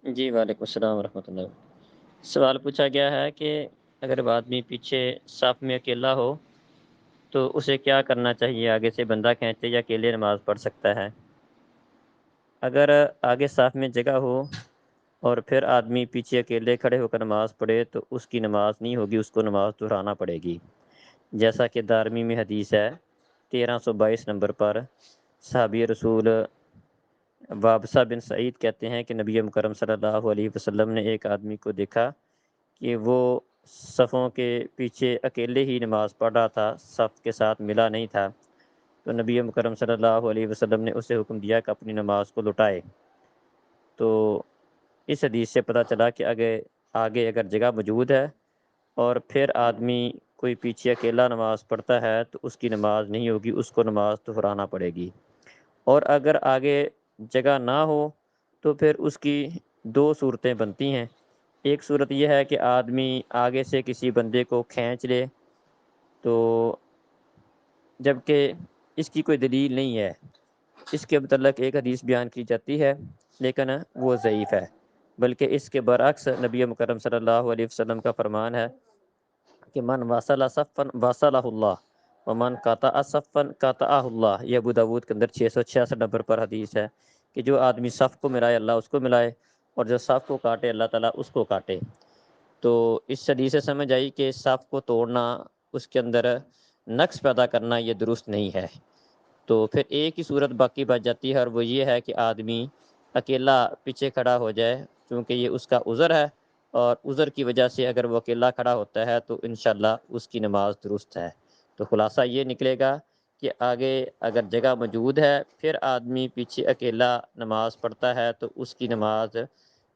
جی وعلیکم السلام ورحمۃ اللہ۔ سوال پوچھا گیا ہے کہ اگر آدمی پیچھے صف میں اکیلا ہو تو اسے کیا کرنا چاہیے؟ آگے سے بندہ کھینچے یا اکیلے نماز پڑھ سکتا ہے؟ اگر آگے صف میں جگہ ہو اور پھر آدمی پیچھے اکیلے کھڑے ہو کر نماز پڑھے تو اس کی نماز نہیں ہوگی، اس کو نماز دہرانا پڑے گی، جیسا کہ دارمی میں حدیث ہے 1322 نمبر پر۔ صحابی رسول وابصہ بن سعید کہتے ہیں کہ نبی مکرم صلی اللہ علیہ وسلم نے ایک آدمی کو دیکھا کہ وہ صفوں کے پیچھے اکیلے ہی نماز پڑھ رہا تھا، صف کے ساتھ ملا نہیں تھا، تو نبی مکرم صلی اللہ علیہ وسلم نے اسے حکم دیا کہ اپنی نماز کو لوٹائے۔ تو اس حدیث سے پتہ چلا کہ آگے اگر جگہ موجود ہے اور پھر آدمی کوئی پیچھے اکیلا نماز پڑھتا ہے تو اس کی نماز نہیں ہوگی، اس کو نماز دہرانا پڑے گی۔ اور اگر آگے جگہ نہ ہو تو پھر اس کی دو صورتیں بنتی ہیں۔ ایک صورت یہ ہے کہ آدمی آگے سے کسی بندے کو کھینچ لے، تو جبکہ اس کی کوئی دلیل نہیں ہے، اس کے متعلق ایک حدیث بیان کی جاتی ہے لیکن وہ ضعیف ہے، بلکہ اس کے برعکس نبی مکرم صلی اللہ علیہ وسلم کا فرمان ہے کہ من واصل صفا واصلہ اللہ ومن قطع صفا قطعہ اللہ۔ یہ ابو داود کے اندر 666 نمبر پر حدیث ہے کہ جو آدمی صف کو ملائے اللہ اس کو ملائے، اور جو صف کو کاٹے اللہ تعالیٰ اس کو کاٹے۔ تو اس حدیث سے سمجھ آئی کہ صف کو توڑنا، اس کے اندر نقص پیدا کرنا یہ درست نہیں ہے۔ تو پھر ایک ہی صورت باقی بچ جاتی ہے، اور وہ یہ ہے کہ آدمی اکیلا پیچھے کھڑا ہو جائے، کیونکہ یہ اس کا عذر ہے، اور عذر کی وجہ سے اگر وہ اکیلا کھڑا ہوتا ہے تو انشاءاللہ اس کی نماز درست ہے۔ تو خلاصہ یہ نکلے گا کہ آگے اگر جگہ موجود ہے پھر آدمی پیچھے اکیلا نماز پڑھتا ہے تو اس کی نماز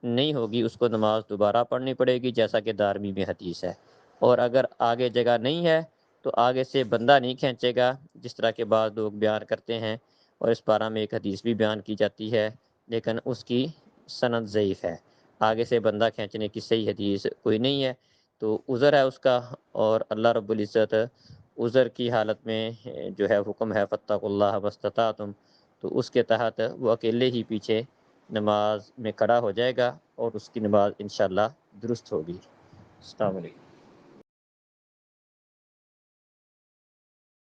نہیں ہوگی، اس کو نماز دوبارہ پڑھنی پڑے گی، جیسا کہ دارمی میں حدیث ہے۔ اور اگر آگے جگہ نہیں ہے تو آگے سے بندہ نہیں کھینچے گا، جس طرح کے بعض لوگ بیان کرتے ہیں، اور اس بارے میں ایک حدیث بھی بیان کی جاتی ہے لیکن اس کی سند ضعیف ہے۔ آگے سے بندہ کھینچنے کی صحیح حدیث کوئی نہیں ہے، تو عذر ہے اس کا، اور اللہ رب العزت عذر کی حالت میں جو ہے حکم ہے فاتقوا اللہ ما استطعتم، تو اس کے تحت وہ اکیلے ہی پیچھے نماز میں کھڑا ہو جائے گا اور اس کی نماز انشاءاللہ درست ہوگی۔ السلام علیکم۔